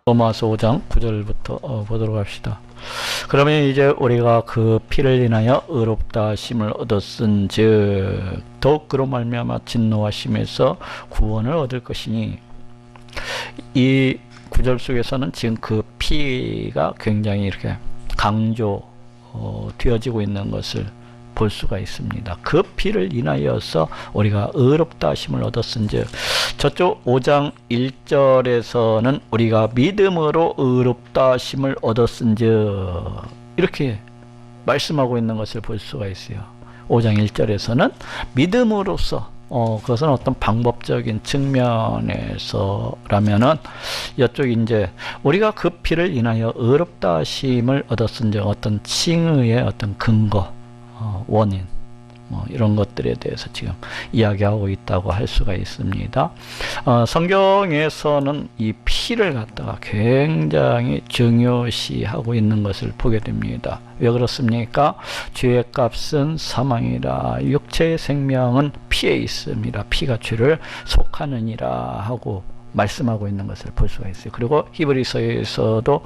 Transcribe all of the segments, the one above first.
로마서 5장 9절부터 보도록 합시다. 그러면 이제 우리가 그 피를 인하여 의롭다 하심을 얻었은즉 더욱 그로 말미암아 진노하심에서 구원을 얻을 것이니, 이 구절 속에서는 지금 그 피가 굉장히 이렇게 되어지고 있는 것을 볼 수가 있습니다. 그 피를 인하여서 우리가 의롭다 하심을 얻었은즉, 저쪽 5장 1절에서는 우리가 믿음으로 의롭다 하심을 얻었은즉 이렇게 말씀하고 있는 것을 볼 수가 있어요. 5장 1절에서는 믿음으로써, 그것은 어떤 방법적인 측면에서라면은, 이쪽 이제 우리가 그 피를 인하여 의롭다 하심을 얻었은즉 어떤 칭의의 어떤 근거, 원인, 이런 것들에 대해서 지금 이야기하고 있다고 할 수가 있습니다. 성경에서는 이 피를 갖다가 굉장히 중요시하고 있는 것을 보게 됩니다. 왜 그렇습니까? 죄의 값은 사망이라 육체의 생명은 피에 있습니다. 피가 죄를 속하느니라 하고 말씀하고 있는 것을 볼 수가 있어요. 그리고 히브리서에서도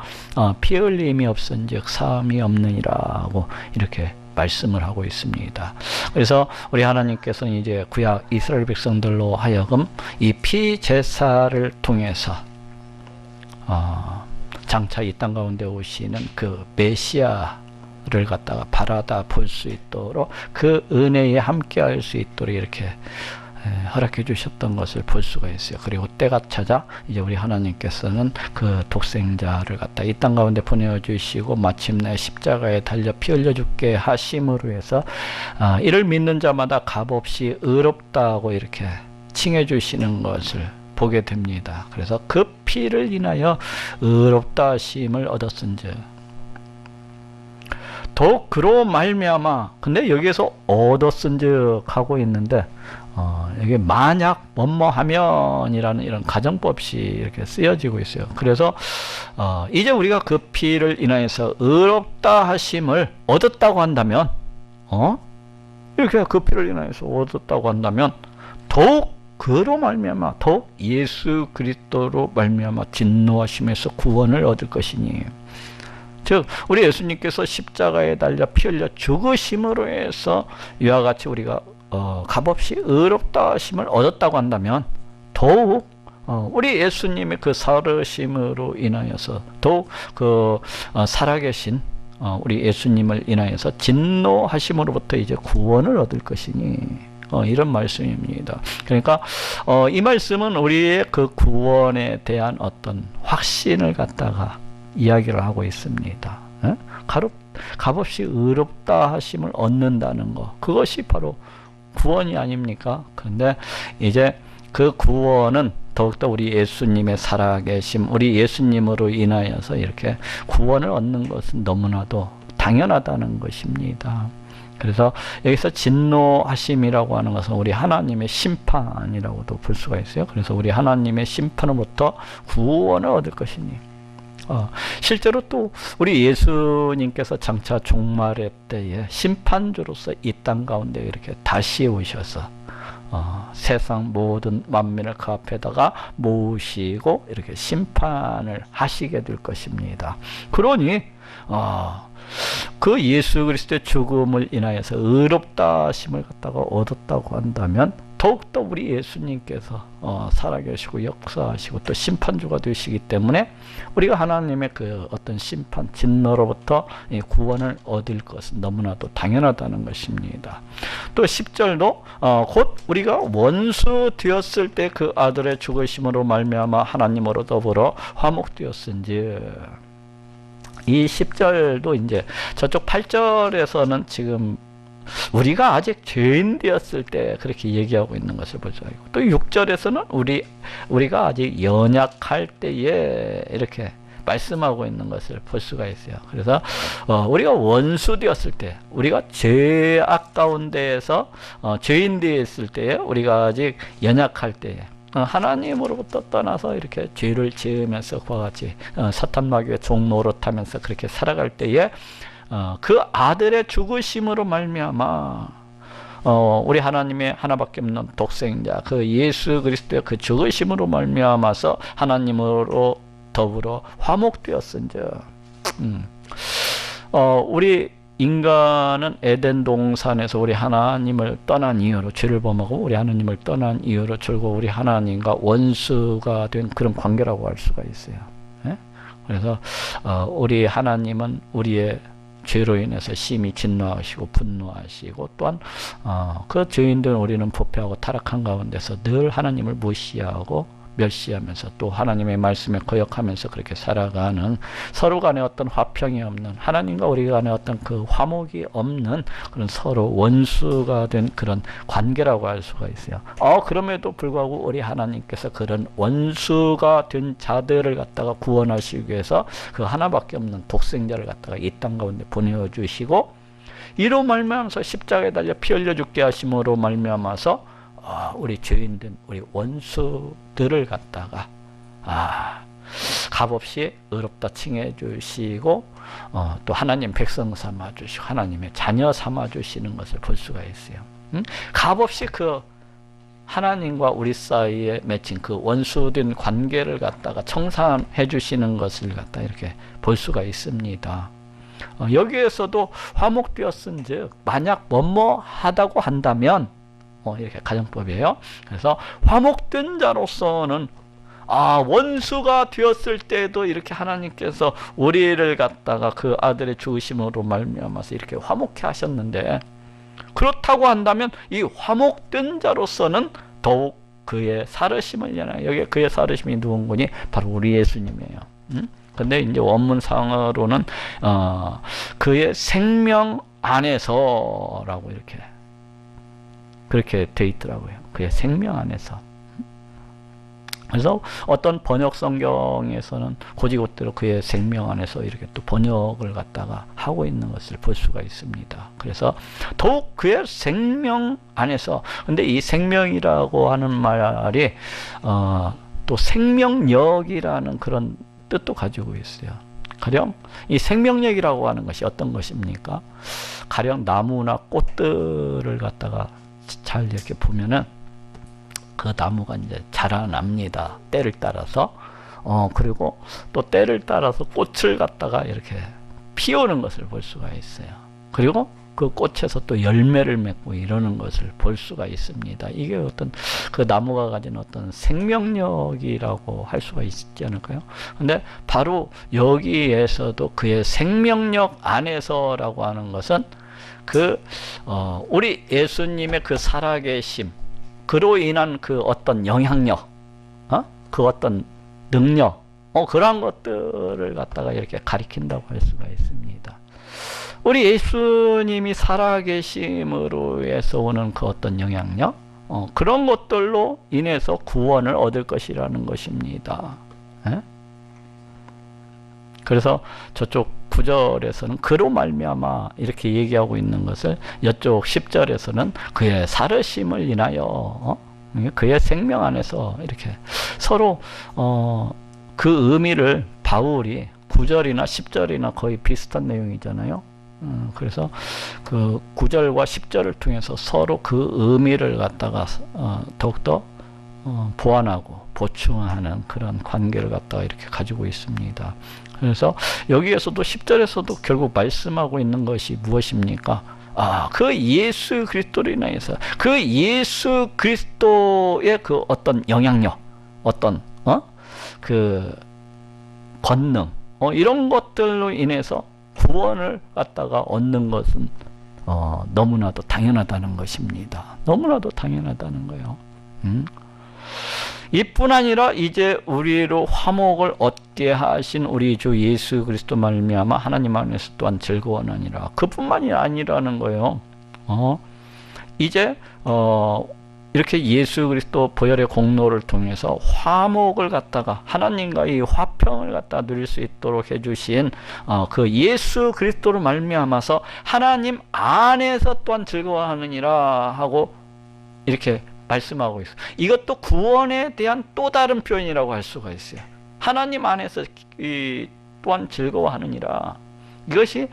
피 흘림이 없은즉 사함이 없느니라 고 이렇게 말씀을 하고 있습니다. 그래서 우리 하나님께서는 이제 구약 이스라엘 백성들로 하여금 이 피 제사를 통해서 장차 이 땅 가운데 오시는 그 메시아를 갖다가 바라다 볼 수 있도록, 그 은혜에 함께할 수 있도록 이렇게 허락해 주셨던 것을 볼 수가 있어요. 그리고 때가 찾아 이제 우리 하나님께서는 그 독생자를 갖다 이 땅 가운데 보내주시고 마침내 십자가에 달려 피 흘려 죽게 하심으로 해서 이를 믿는 자마다 값없이 의롭다고 이렇게 칭해 주시는 것을 보게 됩니다. 그래서 그 피를 인하여 의롭다 하심을 얻었은즉 더욱 그로 말미암아, 근데 여기에서 얻었은즉 하고 있는데 이게 만약 뭐뭐하면이라는 이런 가정법이 이렇게 쓰여지고 있어요. 그래서 이제 우리가 그 피를 인하여서 의롭다 하심을 얻었다고 한다면, 이렇게 그 피를 인하여서 얻었다고 한다면 더욱 그로 말미암아, 더욱 예수 그리스도로 말미암아 진노하심에서 구원을 얻을 것이니, 즉 우리 예수님께서 십자가에 달려 피 흘려 죽으심으로 해서 이와 같이 우리가 값없이 의롭다 하심을 얻었다고 한다면, 더욱 우리 예수님의 그 살으심으로 인하여서 더욱 그 살아계신 우리 예수님을 인하여서 진노하심으로부터 이제 구원을 얻을 것이니, 이런 말씀입니다. 그러니까 이 말씀은 우리의 그 구원에 대한 어떤 확신을 갖다가 이야기를 하고 있습니다. 값없이 의롭다 하심을 얻는다는 것, 그것이 바로 구원이 아닙니까? 그런데 이제 그 구원은 더욱더 우리 예수님의 살아계심, 우리 예수님으로 인하여서 이렇게 구원을 얻는 것은 너무나도 당연하다는 것입니다. 그래서 여기서 진노하심이라고 하는 것은 우리 하나님의 심판이라고도 볼 수가 있어요. 그래서 우리 하나님의 심판으로부터 구원을 얻을 것이니, 실제로 또 우리 예수님께서 장차 종말의 때에 심판주로서 이 땅 가운데 이렇게 다시 오셔서 세상 모든 만민을 그 앞에다가 모으시고 이렇게 심판을 하시게 될 것입니다. 그러니 그 예수 그리스도의 죽음을 인하여서 의롭다 하심을 갖다가 얻었다고 한다면, 더욱더 우리 예수님께서 살아계시고 역사하시고 또 심판주가 되시기 때문에 우리가 하나님의 그 어떤 심판, 진노로부터 구원을 얻을 것은 너무나도 당연하다는 것입니다. 또 10절도 곧 우리가 원수 되었을 때 그 아들의 죽으심으로 말미암아 하나님으로 더불어 화목되었은즉, 이 10절도 이제 저쪽 8절에서는 지금 우리가 아직 죄인 되었을 때 그렇게 얘기하고 있는 것을 보죠. 또 6절에서는 우리가 아직 연약할 때에 이렇게 말씀하고 있는 것을 볼 수가 있어요. 그래서 우리가 원수 되었을 때, 우리가 죄악 가운데에서 죄인 되었을 때에, 우리가 아직 연약할 때에 하나님으로부터 떠나서 이렇게 죄를 지으면서 그와 같이 사탄 마귀의 종 노릇하면서 그렇게 살아갈 때에 그 아들의 죽으심으로 말미암아 우리 하나님의 하나밖에 없는 독생자 그 예수 그리스도의 그 죽으심으로 말미암아서 하나님으로 더불어 화목되었은즉. 우리 인간은 에덴 동산에서 우리 하나님을 떠난 이유로, 죄를 범하고 우리 하나님을 떠난 이유로 결국 우리 하나님과 원수가 된 그런 관계라고 할 수가 있어요. 예? 그래서 우리 하나님은 우리의 죄로 인해서 심히 진노하시고 분노하시고, 또한 그 죄인들 우리는 부패하고 타락한 가운데서 늘 하나님을 무시하고 멸시하면서 또 하나님의 말씀에 거역하면서 그렇게 살아가는, 서로 간에 어떤 화평이 없는, 하나님과 우리 간에 어떤 그 화목이 없는 그런 서로 원수가 된 그런 관계라고 할 수가 있어요. 그럼에도 불구하고 우리 하나님께서 그런 원수가 된 자들을 갖다가 구원하시기 위해서 그 하나밖에 없는 독생자를 갖다가 이 땅 가운데 보내주시고, 이로 말미암아서 십자가에 달려 피 흘려 죽게 하심으로 말미암아서 우리 죄인된 우리 원수들을 갖다가 값없이 의롭다 칭해 주시고, 또 하나님 백성 삼아 주시고 하나님의 자녀 삼아 주시는 것을 볼 수가 있어요. 값없이 그 하나님과 우리 사이에 맺힌 그 원수된 관계를 갖다가 청산해 주시는 것을 갖다 이렇게 볼 수가 있습니다. 여기에서도 화목되었은즉 만약 뭐뭐하다고 한다면, 이렇게 가정법이에요. 그래서 화목된 자로서는 원수가 되었을 때도 이렇게 하나님께서 우리를 갖다가 그 아들의 죽으심으로 말미암아서 이렇게 화목케 하셨는데, 그렇다고 한다면 이 화목된 자로서는 더욱 그의 살으심을 위하여, 여기 그의 살으심이 누군가니 바로 우리 예수님이에요. 근데 이제 원문상으로는 그의 생명 안에서라고 이렇게 그렇게 돼 있더라고요. 그의 생명 안에서. 그래서 어떤 번역 성경에서는 곧이곧대로 그의 생명 안에서 이렇게 또 번역을 갖다가 하고 있는 것을 볼 수가 있습니다. 그래서 더욱 그의 생명 안에서, 근데 이 생명이라고 하는 말이 또 생명력이라는 그런 뜻도 가지고 있어요. 가령 이 생명력이라고 하는 것이 어떤 것입니까? 가령 나무나 꽃들을 갖다가 잘 이렇게 보면은 그 나무가 이제 자라납니다. 때를 따라서. 그리고 또 때를 따라서 꽃을 갖다가 이렇게 피우는 것을 볼 수가 있어요. 그리고 그 꽃에서 또 열매를 맺고 이러는 것을 볼 수가 있습니다. 이게 어떤 그 나무가 가진 어떤 생명력이라고 할 수가 있지 않을까요? 근데 바로 여기에서도 그의 생명력 안에서라고 하는 것은 우리 예수님의 그 살아계심, 그로 인한 그 어떤 영향력, 그 어떤 능력, 그러한 것들을 갖다가 이렇게 가리킨다고 할 수가 있습니다. 우리 예수님이 살아계심으로 해서 오는 그 어떤 영향력, 그런 것들로 인해서 구원을 얻을 것이라는 것입니다. 그래서 저쪽 9절에서는 그로 말미암아 이렇게 얘기하고 있는 것을, 이쪽 10절에서는 그의 살으심을 인하여, 그의 생명 안에서 이렇게 서로 그 의미를 바울이 9절이나 10절이나 거의 비슷한 내용이잖아요. 그래서 그 9절과 10절을 통해서 서로 그 의미를 갖다가 더욱더 보완하고 보충하는 그런 관계를 갖다가 이렇게 가지고 있습니다. 그래서 여기에서도 10절에서도 결국 말씀하고 있는 것이 무엇입니까? 그 예수 그리스도로 인해서 그 예수 그리스도의 그 어떤 영향력, 어떤 그 권능, 이런 것들로 인해서 구원을 갖다가 얻는 것은 너무나도 당연하다는 것입니다. 너무나도 당연하다는 거예요. 이뿐 아니라 이제 우리로 화목을 얻게 하신 우리 주 예수 그리스도 말미암아 하나님 안에서 또한 즐거워하니라. 그뿐만이 아니라는 거예요. 이제 이렇게 예수 그리스도 보혈의 공로를 통해서 화목을 갖다가 하나님과의 화평을 갖다 누릴 수 있도록 해주신 그 예수 그리스도로 말미암아서 하나님 안에서 또한 즐거워하느니라 하고 이렇게 말씀하고 있어요. 이것도 구원에 대한 또 다른 표현이라고 할 수가 있어요. 하나님 안에서 또한 즐거워하느니라. 이것이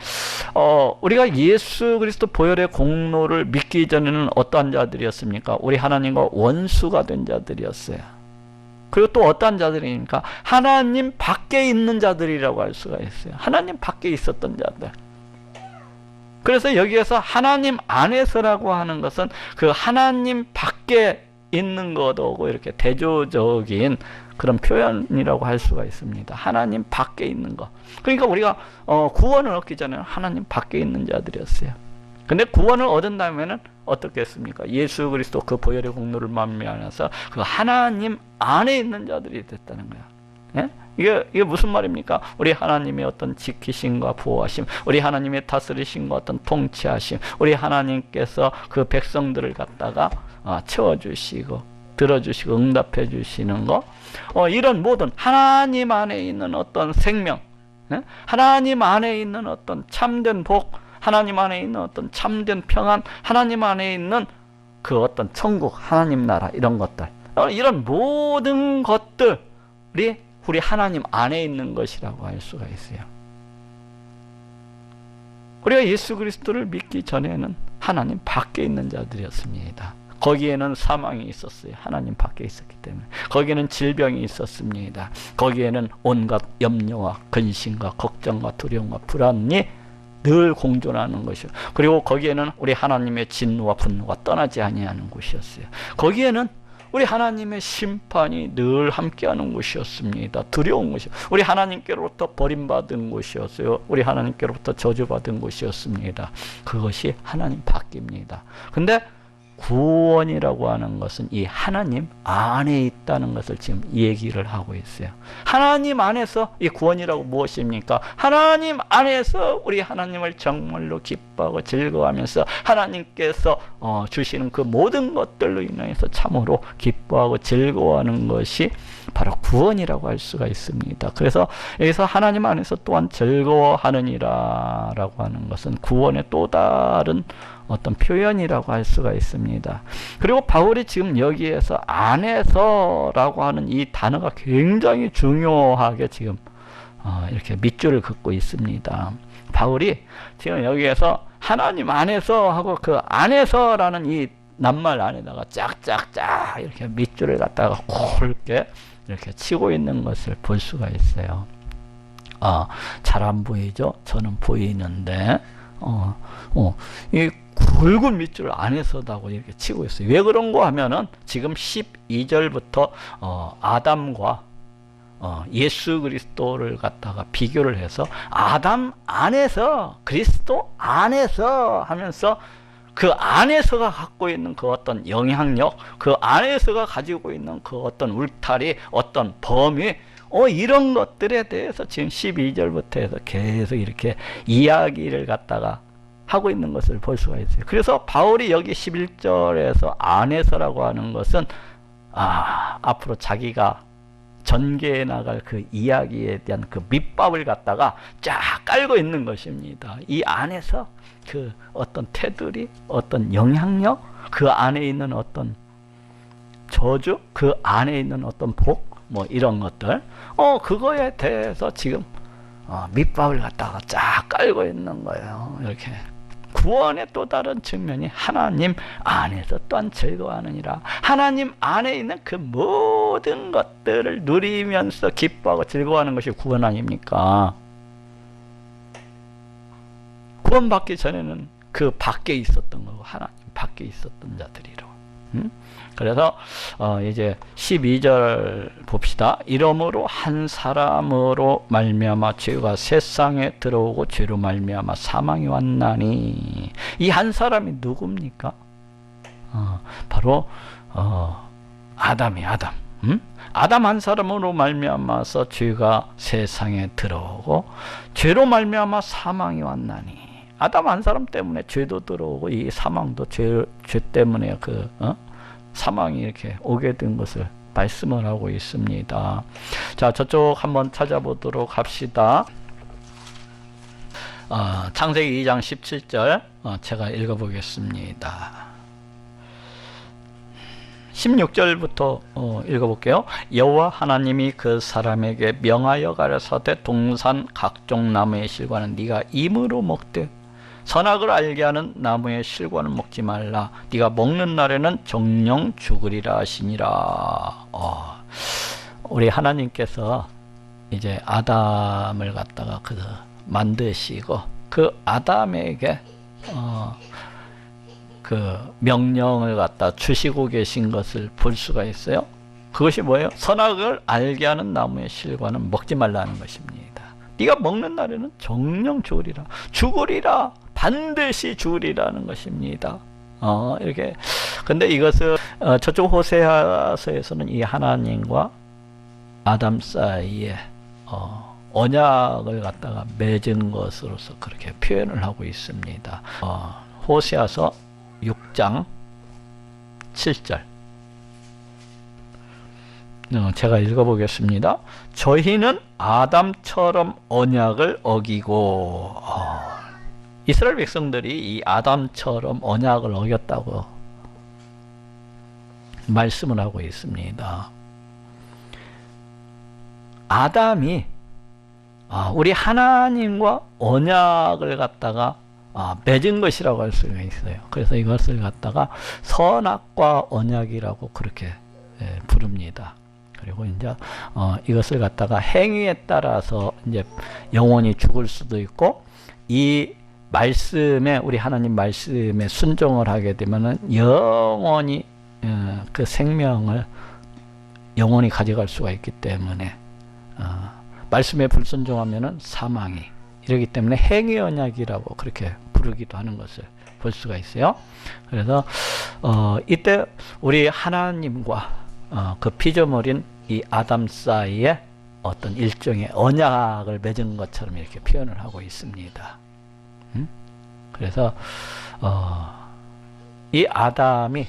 우리가 예수 그리스도 보혈의 공로를 믿기 전에는 어떠한 자들이었습니까? 우리 하나님과 원수가 된 자들이었어요. 그리고 또 어떠한 자들이니까 하나님 밖에 있는 자들이라고 할 수가 있어요. 하나님 밖에 있었던 자들. 그래서 여기에서 하나님 안에서라고 하는 것은 그 하나님 밖에 있는 것하고 이렇게 대조적인 그런 표현이라고 할 수가 있습니다. 하나님 밖에 있는 것. 그러니까 우리가 구원을 얻기 전에는 하나님 밖에 있는 자들이었어요. 근데 구원을 얻은다면은 어떻겠습니까? 예수 그리스도 그 보혈의 공로를 말미암아서 그 하나님 안에 있는 자들이 됐다는 거야. 예? 이게 무슨 말입니까? 우리 하나님의 어떤 지키심과 보호하심, 우리 하나님의 다스리심과 어떤 통치하심, 우리 하나님께서 그 백성들을 갖다가 채워주시고 들어주시고 응답해 주시는 거, 이런 모든 하나님 안에 있는 어떤 생명, 예? 하나님 안에 있는 어떤 참된 복, 하나님 안에 있는 어떤 참된 평안, 하나님 안에 있는 그 어떤 천국, 하나님 나라, 이런 것들, 이런 모든 것들이 우리 하나님 안에 있는 것이라고 할 수가 있어요. 우리가 예수 그리스도를 믿기 전에는 하나님 밖에 있는 자들이었습니다. 거기에는 사망이 있었어요. 하나님 밖에 있었기 때문에. 거기에는 질병이 있었습니다. 거기에는 온갖 염려와 근심과 걱정과 두려움과 불안이 늘 공존하는 것이요. 그리고 거기에는 우리 하나님의 진노와 분노가 떠나지 아니하는 곳이었어요. 거기에는 우리 하나님의 심판이 늘 함께하는 곳이었습니다. 두려운 곳이요. 우리 하나님께로부터 버림받은 곳이었어요. 우리 하나님께로부터 저주받은 곳이었습니다. 그것이 하나님 밖입니다. 근데 구원이라고 하는 것은 이 하나님 안에 있다는 것을 지금 얘기를 하고 있어요. 하나님 안에서 이 구원이라고 무엇입니까? 하나님 안에서 우리 하나님을 정말로 기뻐하고 즐거워하면서 하나님께서 주시는 그 모든 것들로 인해서 참으로 기뻐하고 즐거워하는 것이 바로 구원이라고 할 수가 있습니다. 그래서 여기서 하나님 안에서 또한 즐거워하느니라 라고 하는 것은 구원의 또 다른 어떤 표현이라고 할 수가 있습니다. 그리고 바울이 지금 여기에서 안에서라고 하는 이 단어가 굉장히 중요하게 지금 이렇게 밑줄을 긋고 있습니다. 바울이 지금 여기에서 하나님 안에서 하고 그 안에서라는 이 낱말 안에다가 짝짝짝 이렇게 밑줄을 갖다가 굵게 이렇게 치고 있는 것을 볼 수가 있어요. 잘 안 보이죠? 저는 보이는데 이 굵은 밑줄 안에서다고 이렇게 치고 있어요. 왜 그런가 하면은 지금 12절부터 아담과 예수 그리스도를 갖다가 비교를 해서 아담 안에서 그리스도 안에서 하면서 그 안에서가 갖고 있는 그 어떤 영향력, 그 안에서가 가지고 있는 그 어떤 울타리, 어떤 범위, 이런 것들에 대해서 지금 12절부터 해서 계속 이렇게 이야기를 갖다가 하고 있는 것을 볼 수가 있어요. 그래서 바울이 여기 11절에서 안에서라고 하는 것은 앞으로 자기가 전개해 나갈 그 이야기에 대한 그 밑밥을 갖다가 쫙 깔고 있는 것입니다. 이 안에서 그 어떤 테두리, 어떤 영향력, 그 안에 있는 어떤 저주, 그 안에 있는 어떤 복, 뭐 이런 것들, 그거에 대해서 지금 밑밥을 갖다가 쫙 깔고 있는 거예요. 이렇게. 구원의 또 다른 측면이 하나님 안에서 또한 즐거워하느니라. 하나님 안에 있는 그 모든 것들을 누리면서 기뻐하고 즐거워하는 것이 구원 아닙니까? 구원받기 전에는 그 밖에 있었던 거고 하나님 밖에 있었던 자들이라고. 그래서 이제 12절 봅시다. 이러므로 한 사람으로 말미암아 죄가 세상에 들어오고 죄로 말미암아 사망이 왔나니. 이 한 사람이 누굽니까? 바로 아담이 아담. 아담 한 사람으로 말미암아서 죄가 세상에 들어오고 죄로 말미암아 사망이 왔나니. 아담 한 사람 때문에 죄도 들어오고 이 사망도 죄 때문에 사망이 이렇게 오게 된 것을 말씀을 하고 있습니다. 자, 저쪽 한번 찾아보도록 합시다. 창세기 2장 17절 제가 읽어보겠습니다. 16절부터 읽어볼게요. 여호와 하나님이 그 사람에게 명하여 가라사대 동산 각종 나무의 실과는 네가 임으로 먹되 선악을 알게 하는 나무의 실과는 먹지 말라. 네가 먹는 날에는 정령 죽으리라 하시니라. 우리 하나님께서 이제 아담을 갖다가 만드시고 그 아담에게 그 명령을 갖다 주시고 계신 것을 볼 수가 있어요. 그것이 뭐예요? 선악을 알게 하는 나무의 실과는 먹지 말라는 것입니다. 네가 먹는 날에는 정령 죽으리라 반드시 죽으리라는 것입니다. 이렇게. 근데 이것을 저쪽 호세아서에서는 이 하나님과 아담 사이에 언약을 갖다가 맺은 것으로서 그렇게 표현을 하고 있습니다. 호세아서 6장 7절 제가 읽어보겠습니다. 저희는 아담처럼 언약을 어기고 이스라엘 백성들이 이 아담처럼 언약을 어겼다고 말씀을 하고 있습니다. 아담이 우리 하나님과 언약을 갖다가 맺은 것이라고 할 수가 있어요. 그래서 이것을 갖다가 선악과 언약이라고 그렇게 부릅니다. 그리고 이제 이것을 갖다가 행위에 따라서 이제 영원히 죽을 수도 있고, 이 말씀에, 우리 하나님 말씀에 순종을 하게 되면은 영원히 그 생명을 영원히 가져갈 수가 있기 때문에 말씀에 불순종하면은 사망이, 이러기 때문에 행위 언약이라고 그렇게 부르기도 하는 것을 볼 수가 있어요. 그래서 이때 우리 하나님과 그 피조물인 이 아담 사이에 어떤 일종의 언약을 맺은 것처럼 이렇게 표현을 하고 있습니다. 그래서 이 아담이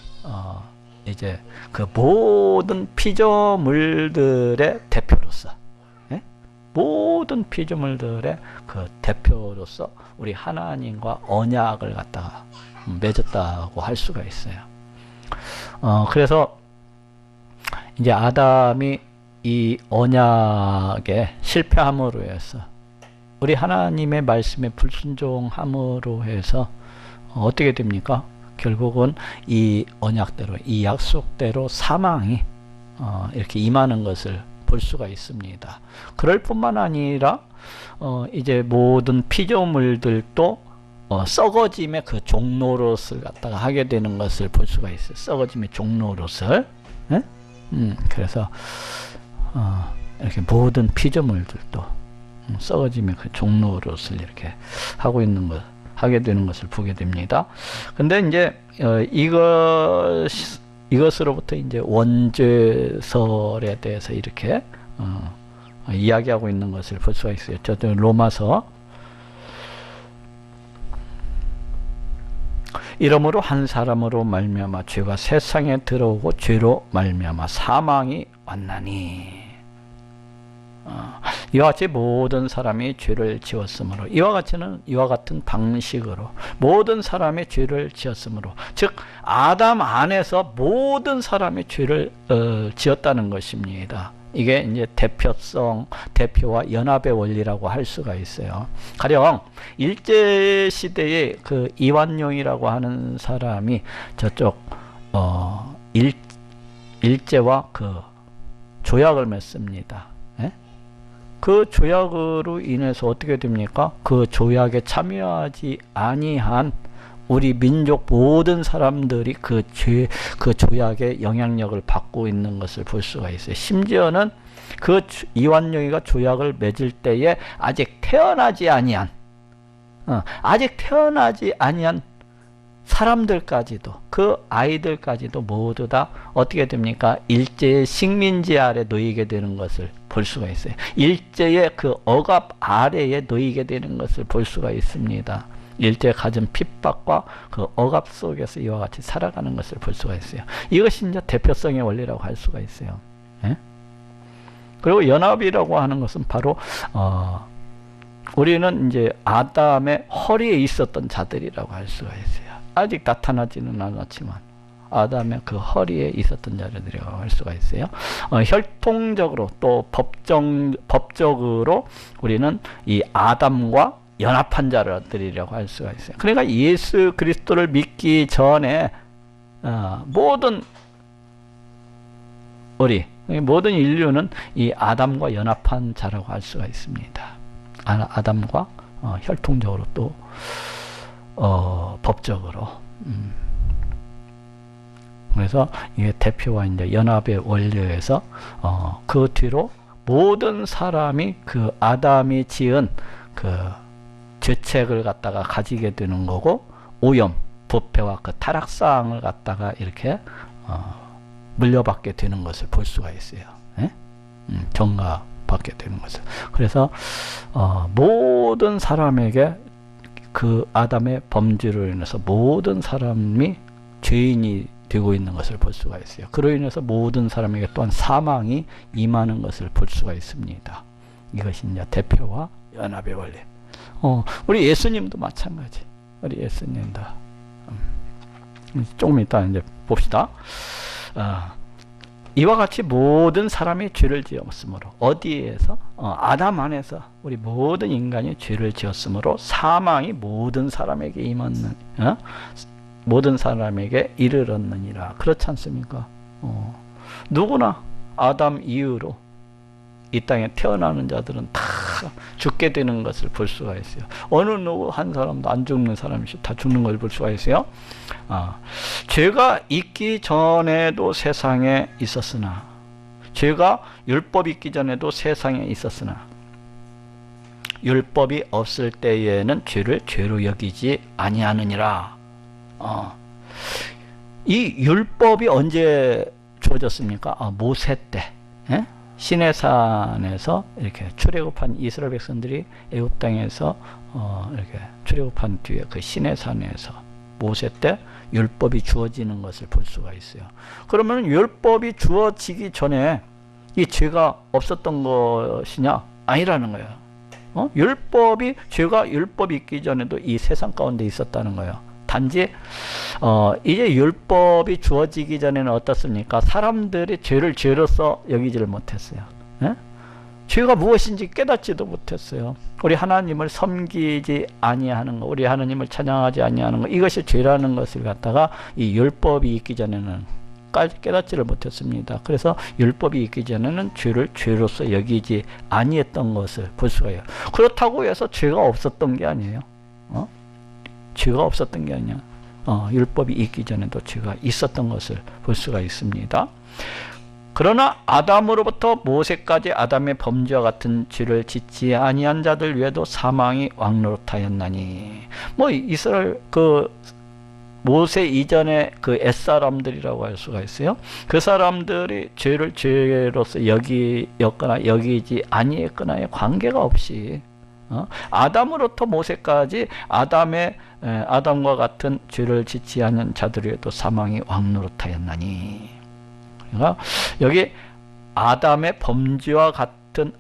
이제 그 모든 피조물들의 대표로서, 모든 피조물들의 그 대표로서 우리 하나님과 언약을 갖다가 맺었다고 할 수가 있어요. 그래서 이제 아담이 이 언약에 실패함으로 해서, 우리 하나님의 말씀에 불순종함으로 해서 어떻게 됩니까? 결국은 이 언약대로, 이 약속대로 사망이 이렇게 임하는 것을 볼 수가 있습니다. 그럴 뿐만 아니라 이제 모든 피조물들도 썩어짐의 그 종노릇을 갖다가 하게 되는 것을 볼 수가 있어요. 썩어짐의 종노릇을. 그래서 이렇게 모든 피조물들도 썩어짐의 그 종노릇을 이렇게 하게 되는 것을 보게 됩니다. 근데 이제 이것으로부터 이제 원죄설에 대해서 이렇게 이야기하고 있는 것을 볼 수가 있어요. 저도 로마서, 이러므로 한 사람으로 말미암아 죄가 세상에 들어오고 죄로 말미암아 사망이 왔나니, 이와 같이 모든 사람이 죄를 지었으므로, 이와 같은 방식으로 모든 사람이 죄를 지었으므로, 즉 아담 안에서 모든 사람이 죄를 지었다는 것입니다. 이게 이제 대표와 연합의 원리라고 할 수가 있어요. 가령 일제 시대에 그 이완용이라고 하는 사람이 저쪽 일제와 그 조약을 맺습니다. 그 조약으로 인해서 어떻게 됩니까? 그 조약에 참여하지 아니한 우리 민족 모든 사람들이 그 조약의 영향력을 받고 있는 것을 볼 수가 있어요. 심지어는 그 이완용이가 조약을 맺을 때에 아직 태어나지 아니한 사람들까지도, 그 아이들까지도 모두 다 어떻게 됩니까? 일제의 식민지 아래 놓이게 되는 것을 볼 수가 있어요. 일제의 그 억압 아래에 놓이게 되는 것을 볼 수가 있습니다. 일제 가진 핍박과 그 억압 속에서 이와 같이 살아가는 것을 볼 수가 있어요. 이것이 이제 대표성의 원리라고 할 수가 있어요. 그리고 연합이라고 하는 것은 바로 우리는 이제 아담의 허리에 있었던 자들이라고 할 수가 있어요. 아직 나타나지는 않았지만 아담의 그 허리에 있었던 자들이라고 할 수가 있어요. 혈통적으로 또 법적으로 우리는 이 아담과 연합한 자들이라고 할 수가 있어요. 그러니까 예수 그리스도를 믿기 전에 모든 우리 모든 인류는 이 아담과 연합한 자라고 할 수가 있습니다. 아담과 혈통적으로 또 법적으로. 그래서 이게 대표와 이제 연합의 원리에서 그 뒤로 모든 사람이 그 아담이 지은 그 죄책을 갖다가 가지게 되는 거고, 오염, 부패와 그 타락상을 갖다가 이렇게 물려받게 되는 것을 볼 수가 있어요. 예? 전가받게 되는 것을. 그래서 모든 사람에게 그 아담의 범죄로 인해서 모든 사람이 죄인이 되고 있는 것을 볼 수가 있어요. 그로 인해서 모든 사람에게 또한 사망이 임하는 것을 볼 수가 있습니다. 이것이 이제 대표와 연합의 원리. 우리 예수님도 마찬가지. 우리 예수님도 조금 이따 이제 봅시다. 이와 같이 모든 사람이 죄를 지었으므로, 어디에서? 아담 안에서 우리 모든 인간이 죄를 지었으므로 사망이 모든 사람에게 임했는, 모든 사람에게 이르렀느니라. 그렇지 않습니까? 누구나 아담 이후로 이 땅에 태어나는 자들은 다 죽게 되는 것을 볼 수가 있어요. 어느 누구 한 사람도 안 죽는 사람이 다 죽는 것을 볼 수가 있어요. 죄가 있기 전에도 세상에 있었으나, 죄가 율법이 있기 전에도 세상에 있었으나, 율법이 없을 때에는 죄를 죄로 여기지 아니하느니라. 이 율법이 언제 주어졌습니까? 모세 때. 예? 시내산에서 이렇게 출애굽한 이스라엘 백성들이 애굽 땅에서 이렇게 출애굽한 뒤에 그 시내산에서 모세 때 율법이 주어지는 것을 볼 수가 있어요. 그러면 율법이 주어지기 전에 이 죄가 없었던 것이냐? 아니라는 거예요. 죄가 율법이 있기 전에도 이 세상 가운데 있었다는 거예요. 단지 이제 율법이 주어지기 전에는 어떻습니까? 사람들이 죄를 죄로서 여기지를 못했어요. 예? 죄가 무엇인지 깨닫지도 못했어요. 우리 하나님을 섬기지 아니하는 거, 우리 하나님을 찬양하지 아니하는 거, 이것이 죄라는 것을 갖다가 이 율법이 있기 전에는 깨닫지를 못했습니다. 그래서 율법이 있기 전에는 죄를 죄로서 여기지 아니했던 것을 볼 수가 있어요. 그렇다고 해서 죄가 없었던 게 아니에요. 죄가 없었던 게 아니야. 율법이 있기 전에도 죄가 있었던 것을 볼 수가 있습니다. 그러나 아담으로부터 모세까지 아담의 범죄와 같은 죄를 짓지 아니한 자들 외에도 사망이 왕노릇하였나니. 이스라엘 모세 이전의 그 옛사람들이라고 할 수가 있어요. 그 사람들이 죄를 죄로서 여기었거나 여기지 아니했거나의 관계가 없이 아담으로부터 모세까지 아담과 같은 죄를 짓지 않은 자들에도 사망이 왕노릇하였나니. 그러니까 여기 아담의 범죄와 같은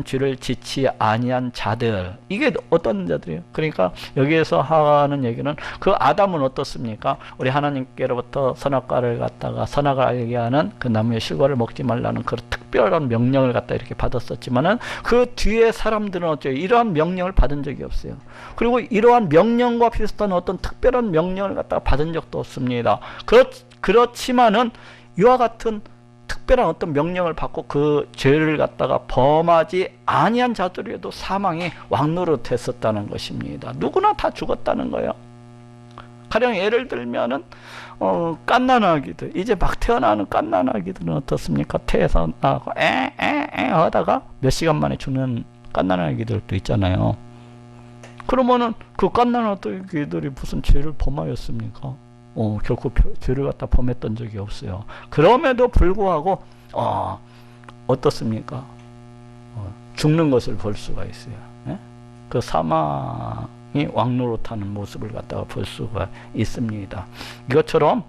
죄를 짓지 아니한 자들, 이게 어떤 자들이에요? 그러니까 여기에서 하는 얘기는 그 아담은 어떻습니까? 우리 하나님께로부터 선악과를 갖다가 선악을 알게 하는 그 나무의 실과를 먹지 말라는 그 특별한 명령을 갖다 이렇게 받았었지만은 그 뒤에 사람들은 어째요? 이러한 명령을 받은 적이 없어요. 그리고 이러한 명령과 비슷한 어떤 특별한 명령을 갖다가 받은 적도 없습니다. 그렇지만은 이와 같은 특별한 어떤 명령을 받고 그 죄를 갖다가 범하지 아니한 자들에도 사망이 왕노릇했었다는 것입니다. 누구나 다 죽었다는 거예요. 가령 예를 들면은 갓난아기들, 이제 막 태어나는 갓난아기들은 어떻습니까? 태에서 나고 하다가 몇 시간 만에 죽는 갓난아기들도 있잖아요. 그러면은 그 갓난아기들이 무슨 죄를 범하였습니까? 결코 죄를 갖다 범했던 적이 없어요. 그럼에도 불구하고 어떻습니까? 죽는 것을 볼 수가 있어요. 예? 그 사망이 왕노릇하는 모습을 갖다가 볼 수가 있습니다. 이것처럼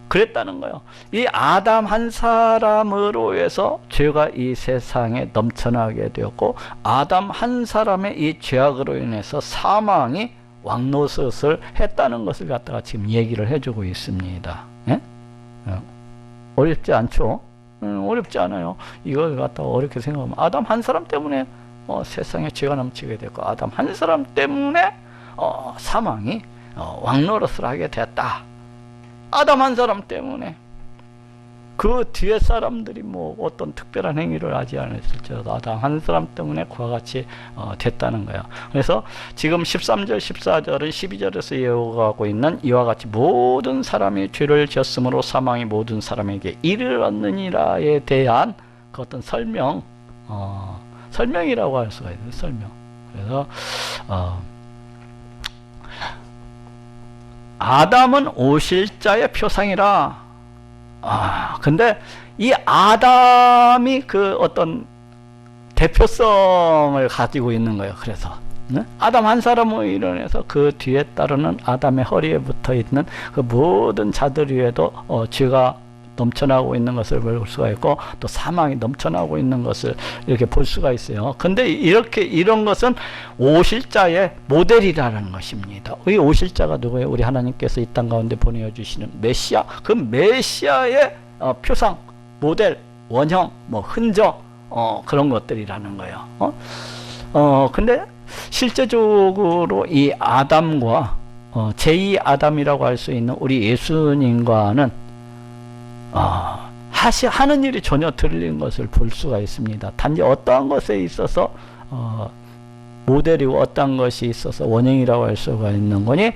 그랬다는 거예요. 이 아담 한 사람으로 해서 죄가 이 세상에 넘쳐나게 되었고, 아담 한 사람의 이 죄악으로 인해서 사망이 왕노릇을 했다는 것을 갖다가 지금 얘기를 해주고 있습니다. 예? 어렵지 않죠? 어렵지 않아요. 이걸 갖다가 어렵게 생각하면 아담 한 사람 때문에 세상에 죄가 넘치게 됐고, 아담 한 사람 때문에 사망이 왕노릇을 하게 됐다. 아담 한 사람 때문에. 그 뒤에 사람들이 뭐 어떤 특별한 행위를 하지 않았을지라도 아담 한 사람 때문에 그와 같이 됐다는 거예요. 그래서 지금 13절 14절은 12절에서 이어가고 있는 이와 같이 모든 사람이 죄를 지었으므로 사망이 모든 사람에게 이르렀느니라에 대한 그 어떤 설명이라고 할 수가 있어요. 설명. 그래서 아담은 오실자의 표상이라. 근데 이 아담이 그 어떤 대표성을 가지고 있는 거예요. 그래서 네? 아담 한 사람으로 인해서 그 뒤에 따르는 아담의 허리에 붙어 있는 그 모든 자들 위에도 죄가 넘쳐나고 있는 것을 볼 수가 있고 또 사망이 넘쳐나고 있는 것을 이렇게 볼 수가 있어요. 근데 이런 것은 오실자의 모델이라는 것입니다. 이 오실자가 누구예요? 우리 하나님께서 이 땅 가운데 보내주시는 메시아. 그 메시아의 표상, 모델, 원형, 뭐 흔적, 그런 것들이라는 거예요. 근데 실제적으로 이 아담과 제2 아담이라고 할 수 있는 우리 예수님과는 하는 일이 전혀 틀린 것을 볼 수가 있습니다. 단지 어떠한 것에 있어서 모델이고 어떠한 것이 있어서 원형이라고 할 수가 있는 거니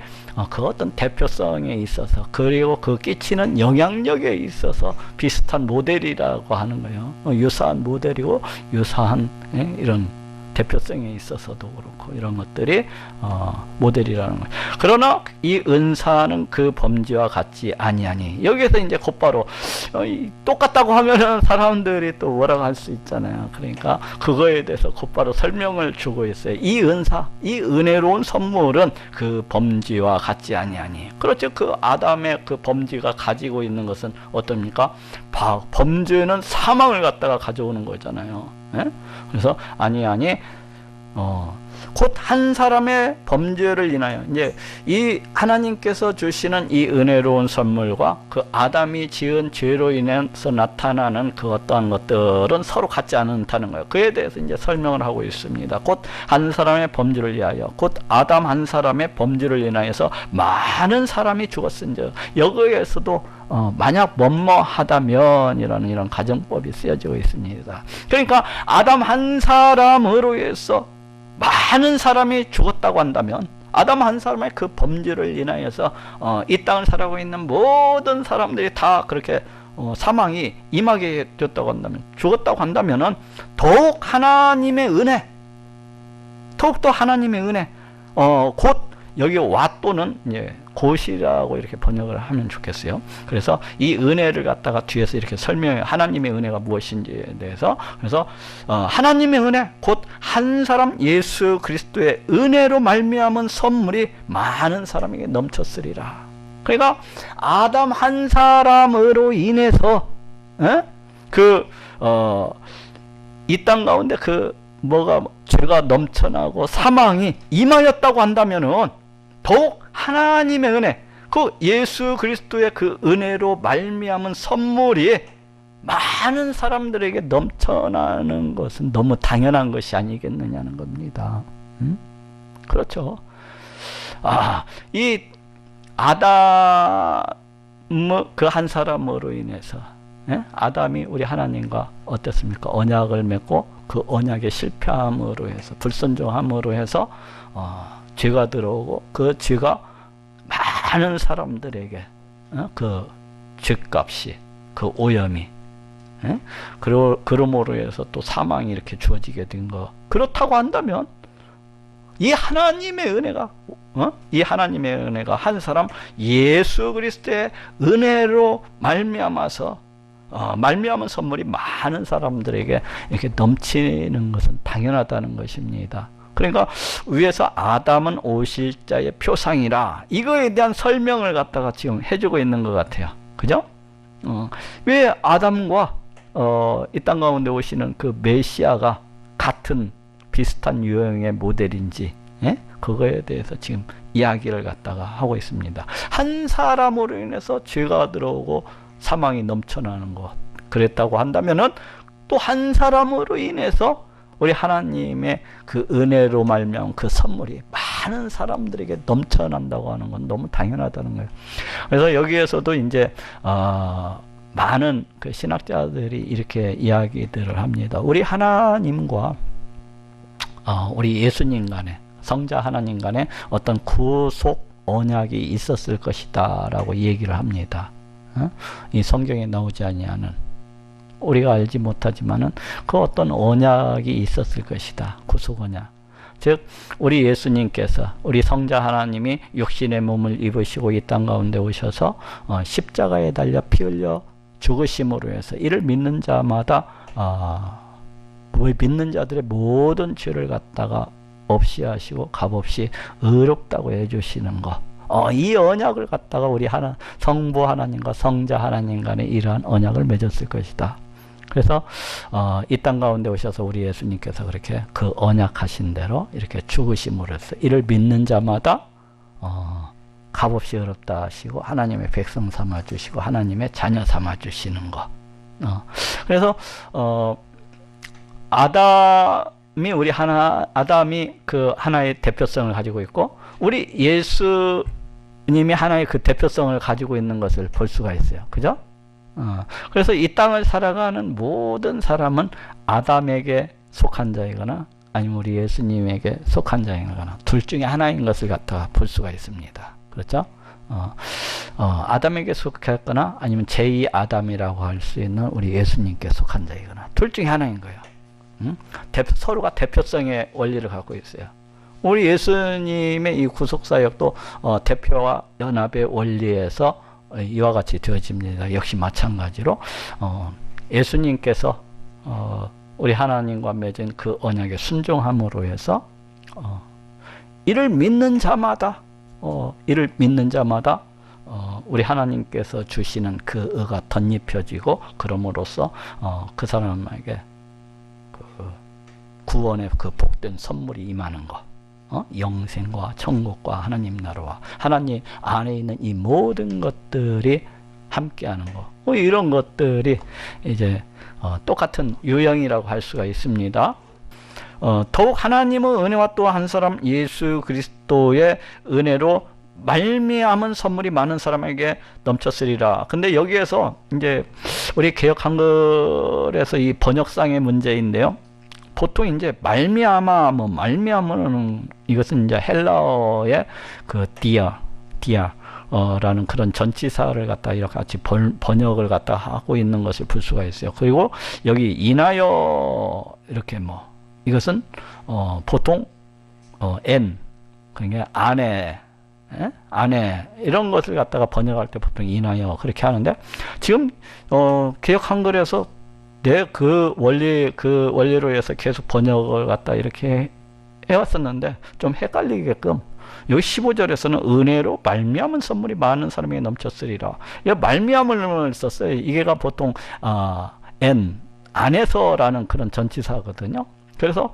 그 어떤 대표성에 있어서 그리고 그 끼치는 영향력에 있어서 비슷한 모델이라고 하는 거예요. 유사한 모델이고 유사한 이런 대표성에 있어서도 그렇고 이런 것들이 모델이라는 거예요. 그러나 이 은사는 그 범죄와 같지 아니하니. 여기에서 이제 곧바로 똑같다고 하면은 사람들이 또 뭐라고 할 수 있잖아요. 그러니까 그거에 대해서 곧바로 설명을 주고 있어요. 이 은사, 이 은혜로운 선물은 그 범죄와 같지 아니하니. 그렇죠. 그 아담의 그 범죄가 가지고 있는 것은 어떻습니까? 범죄는 사망을 갖다가 가져오는 거잖아요. 예? 그래서 곧 한 사람의 범죄를 인하여 이제 이 하나님께서 주시는 이 은혜로운 선물과 그 아담이 지은 죄로 인해서 나타나는 그 어떠한 것들은 서로 같지 않다는 거예요. 그에 대해서 이제 설명을 하고 있습니다. 곧 한 사람의 범죄를 위하여, 곧 아담 한 사람의 범죄를 인하여서 많은 사람이 죽었은즉. 여기에서도 만약 뭐뭐하다면 이런 가정법이 쓰여지고 있습니다. 그러니까 아담 한 사람으로 해서 많은 사람이 죽었다고 한다면 아담 한 사람의 그 범죄를 인하여서 이 땅을 살아가고 있는 모든 사람들이 다 그렇게 사망이 임하게 되었다고 한다면, 죽었다고 한다면은 더욱 하나님의 은혜, 더욱더 하나님의 은혜, 곧 여기 또는 곧이라고 이렇게 번역을 하면 좋겠어요. 그래서 이 은혜를 갖다가 뒤에서 이렇게 설명해, 하나님의 은혜가 무엇인지에 대해서. 그래서 하나님의 은혜, 곧 한 사람 예수 그리스도의 은혜로 말미암은 선물이 많은 사람에게 넘쳤으리라. 그러니까 아담 한 사람으로 인해서 이 땅 가운데 죄가 넘쳐나고 사망이 임하였다고 한다면은 더욱 하나님의 은혜, 그 예수 그리스도의 그 은혜로 말미암은 선물이 많은 사람들에게 넘쳐나는 것은 너무 당연한 것이 아니겠느냐는 겁니다. 그렇죠. 이 아담 그 한 사람으로 인해서 아담이 우리 하나님과 어땠습니까? 언약을 맺고 그 언약의 실패함으로 해서, 불순종함으로 해서 죄가 들어오고 그 죄가 많은 사람들에게 그 죄값이, 그 오염이, 그러므로 해서 또 사망이 이렇게 주어지게 된 거. 그렇다고 한다면 이 하나님의 은혜가 한 사람 예수 그리스도의 은혜로 말미암아서 말미암은 선물이 많은 사람들에게 이렇게 넘치는 것은 당연하다는 것입니다. 그러니까 위에서 아담은 오실자의 표상이라, 이거에 대한 설명을 갖다가 지금 해주고 있는 것 같아요. 그죠? 왜 아담과 이 땅 가운데 오시는 그 메시아가 같은 비슷한 유형의 모델인지, 그거에 대해서 지금 이야기를 갖다가 하고 있습니다. 한 사람으로 인해서 죄가 들어오고 사망이 넘쳐나는 것, 그랬다고 한다면은 또 한 사람으로 인해서 우리 하나님의 그 은혜로 말미암은 그 선물이 많은 사람들에게 넘쳐난다고 하는 건 너무 당연하다는 거예요. 그래서 여기에서도 이제 많은 그 신학자들이 이렇게 이야기들을 합니다. 우리 하나님과 우리 예수님 간에, 성자 하나님 간에 어떤 구속 언약이 있었을 것이다 라고 얘기를 합니다. 이 성경에 나오지 아니하는, 우리가 알지 못하지만은 그 어떤 언약이 있었을 것이다. 구속 언약. 즉 우리 예수님께서, 우리 성자 하나님이 육신의 몸을 입으시고 이 땅 가운데 오셔서 십자가에 달려 피 흘려 죽으심으로 해서 이를 믿는 자마다 믿는 자들의 모든 죄를 갖다가 없이 하시고 값없이 의롭다고 해주시는 것, 이 언약을 갖다가 우리 성부 하나님과 성자 하나님 간에 이러한 언약을 맺었을 것이다. 그래서 이 땅 가운데 오셔서 우리 예수님께서 그렇게 그 언약하신 대로 이렇게 죽으심으로 해서 이를 믿는 자마다 값없이 의롭다 하시고 하나님의 백성 삼아 주시고 하나님의 자녀 삼아 주시는 것. 그래서 아담이 그 하나의 대표성을 가지고 있고 우리 예수님이 하나의 그 대표성을 가지고 있는 것을 볼 수가 있어요. 그죠? 그래서 이 땅을 살아가는 모든 사람은 아담에게 속한 자이거나 아니면 우리 예수님에게 속한 자이거나 둘 중에 하나인 것을 갖다가 볼 수가 있습니다. 그렇죠? 아담에게 속했거나 아니면 제2 아담이라고 할 수 있는 우리 예수님께 속한 자이거나 둘 중에 하나인 거예요. 서로가 대표성의 원리를 갖고 있어요. 우리 예수님의 이 구속사역도 대표와 연합의 원리에서 이와 같이 되어집니다. 역시 마찬가지로 예수님께서 우리 하나님과 맺은 그 언약에 순종함으로 해서 이를 믿는 자마다 우리 하나님께서 주시는 그 의가 덧입혀지고 그럼으로써 그 사람에게 그 구원의 그 복된 선물이 임하는 것, 영생과 천국과 하나님 나라와 하나님 안에 있는 이 모든 것들이 함께하는 것, 이런 것들이 이제 똑같은 유형이라고 할 수가 있습니다. 더욱 하나님의 은혜와 또 한 사람 예수 그리스도의 은혜로 말미암은 선물이 많은 사람에게 넘쳤으리라. 근데 여기에서 이제 우리 개역 한글에서 이 번역상의 문제인데요. 보통 이제 말미암은 이것은 이제 헬라어의 그 라는 그런 전치사를 갖다 이렇게 같이 번역을 갖다 하고 있는 것을 볼 수가 있어요. 그리고 여기 인하여 이렇게 이것은 보통 그러니까 안에 이런 것을 갖다가 번역할 때 보통 인하여 그렇게 하는데 지금 개역 한글에서 그 원리로 해서 계속 번역을 갖다 이렇게 해왔었는데 좀 헷갈리게끔 여기 15절에서는 은혜로 말미암은 선물이 많은 사람에게 넘쳤으리라. 말미암을 썼어요. 이게가 보통 안에서라는 그런 전치사거든요. 그래서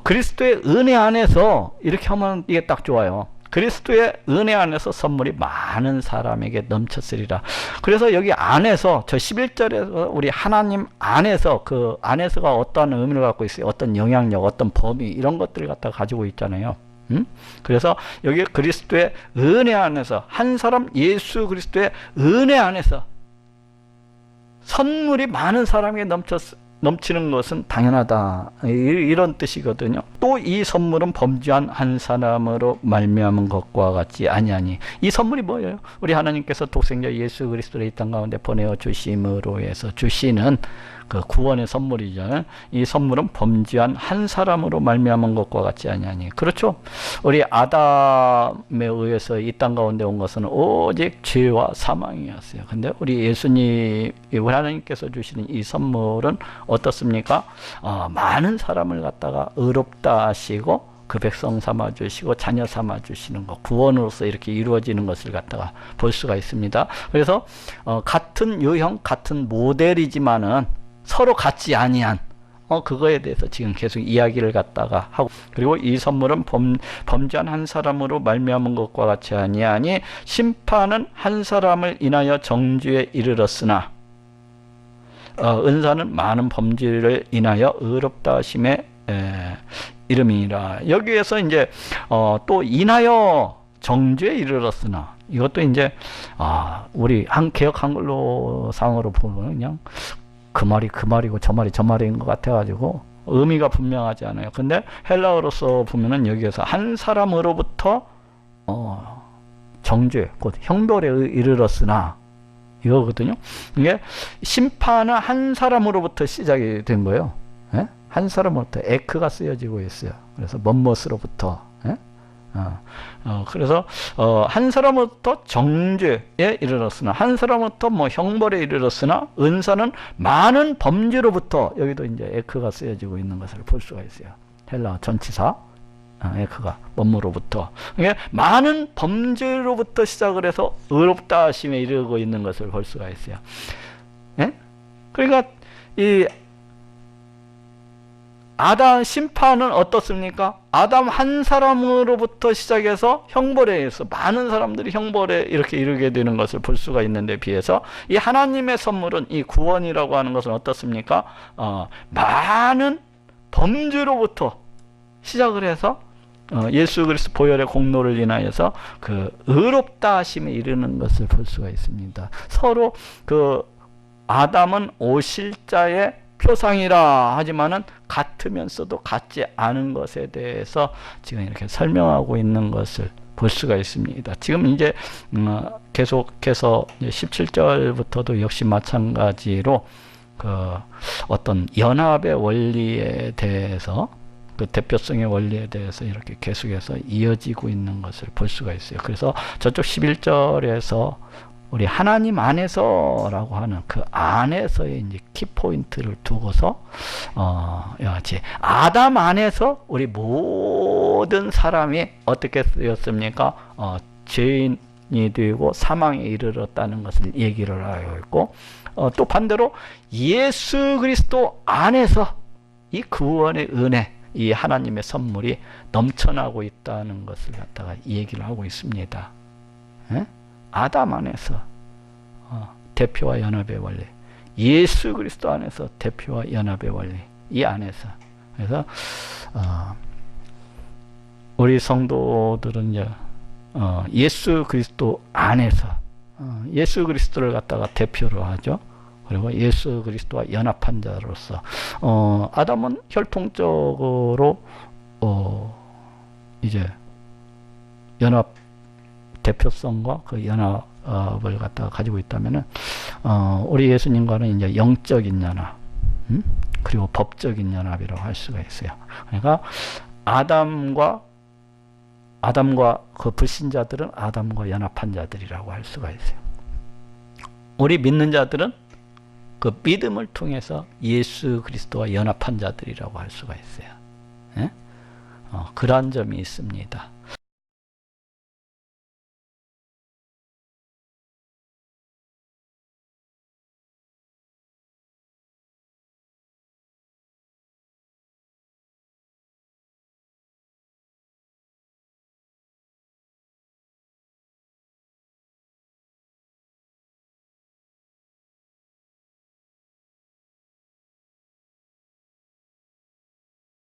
그리스도의 은혜 안에서 이렇게 하면 이게 딱 좋아요. 그리스도의 은혜 안에서 선물이 많은 사람에게 넘쳤으리라. 그래서 여기 안에서 저 11절에서 우리 하나님 안에서 그 안에서가 어떠한 의미를 갖고 있어요. 어떤 영향력, 어떤 범위 이런 것들을 갖다가 가지고 있잖아요. 그래서 여기 그리스도의 은혜 안에서 한 사람 예수 그리스도의 은혜 안에서 선물이 많은 사람에게 넘치는 것은 당연하다. 이런 뜻이거든요. 또 이 선물은 범죄한 한 사람으로 말미암은 것과 같지 아니하니. 이 선물이 뭐예요? 우리 하나님께서 독생자 예수 그리스도를 이 땅 가운데 보내어 주심으로 해서 주시는 그 구원의 선물이잖아요. 이 선물은 범죄한 한 사람으로 말미암은 것과 같지 아니하니. 그렇죠. 우리 아담에 의해서 이 땅 가운데 온 것은 오직 죄와 사망이었어요. 근데 우리 예수님, 우리 하나님께서 주시는 이 선물은 어떻습니까? 많은 사람을 갖다가 의롭다 하시고 그 백성 삼아 주시고 자녀 삼아 주시는 것, 구원으로서 이렇게 이루어지는 것을 갖다가 볼 수가 있습니다. 그래서 같은 유형, 같은 모델이지만은 서로 같지 아니한 그거에 대해서 지금 계속 이야기를 갖다가 하고, 그리고 이 선물은 범죄한 한 사람으로 말미암은 것과 같이 아니하니 심판은 한 사람을 인하여 정죄에 이르렀으나 은사는 많은 범죄를 인하여 의롭다 하심에 이름이니라. 여기에서 이제 또 인하여 정죄에 이르렀으나, 이것도 이제 우리 개역 한글로상으로 보면 그냥 그 말이 그 말이고 저 말이 저 말인 것 같아가지고 의미가 분명하지 않아요. 근데 헬라어로서 보면은 여기에서 한 사람으로부터 정죄 곧 형벌에 이르렀으나 이거거든요. 이게 심판은 한 사람으로부터 시작이 된 거예요. 예? 한 사람으로부터 에크가 쓰여지고 있어요. 그래서 멋멋으로부터. 예? 그래서 한 사람으로부터 정죄에 이르렀으나 한 사람으로부터 뭐 형벌에 이르렀으나 은사는 많은 범죄로부터 여기도 이제 에크가 쓰여지고 있는 것을 볼 수가 있어요. 헬라 전치사 에크가 멋모로부터 이게 많은 범죄로부터 시작을 해서 의롭다 하심에 이르고 있는 것을 볼 수가 있어요. 예? 그러니까 이 아담 심판은 어떻습니까? 아담 한 사람으로부터 시작해서 형벌에 의해서 많은 사람들이 형벌에 이렇게 이르게 되는 것을 볼 수가 있는데 비해서 이 하나님의 선물은 이 구원이라고 하는 것은 어떻습니까? 많은 범죄로부터 시작을 해서 예수 그리스도 보혈의 공로를 인하여서 그 의롭다 하심에 이르는 것을 볼 수가 있습니다. 서로 그 아담은 오실자의 표상이라 하지만은 같으면서도 같지 않은 것에 대해서 지금 이렇게 설명하고 있는 것을 볼 수가 있습니다. 지금 이제 계속해서 17절부터도 역시 마찬가지로 그 어떤 연합의 원리에 대해서 그 대표성의 원리에 대해서 이렇게 계속해서 이어지고 있는 것을 볼 수가 있어요. 그래서 저쪽 11절에서 우리 하나님 안에서라고 하는 그 안에서의 이제 키포인트를 두고서 여하치 아담 안에서 우리 모든 사람이 어떻게 쓰였습니까? 죄인이 되고 사망에 이르렀다는 것을 얘기를 하고 있고 또 반대로 예수 그리스도 안에서 이 구원의 은혜 이 하나님의 선물이 넘쳐나고 있다는 것을 갖다가 얘기를 하고 있습니다. 예? 아담 안에서 대표와 연합의 원리, 예수 그리스도 안에서 대표와 연합의 원리, 이 안에서. 그래서 우리 성도들은 이제 예수 그리스도 안에서 예수 그리스도를 갖다가 대표로 하죠. 그리고 예수 그리스도와 연합한 자로서 아담은 혈통적으로 이제 연합 대표성과 그 연합을 갖다가 가지고 있다면은 우리 예수님과는 이제 영적인 연합, 그리고 법적인 연합이라고 할 수가 있어요. 그러니까 아담과 그 불신자들은 아담과 연합한 자들이라고 할 수가 있어요. 우리 믿는 자들은 그 믿음을 통해서 예수 그리스도와 연합한 자들이라고 할 수가 있어요. 예? 그러한 점이 있습니다.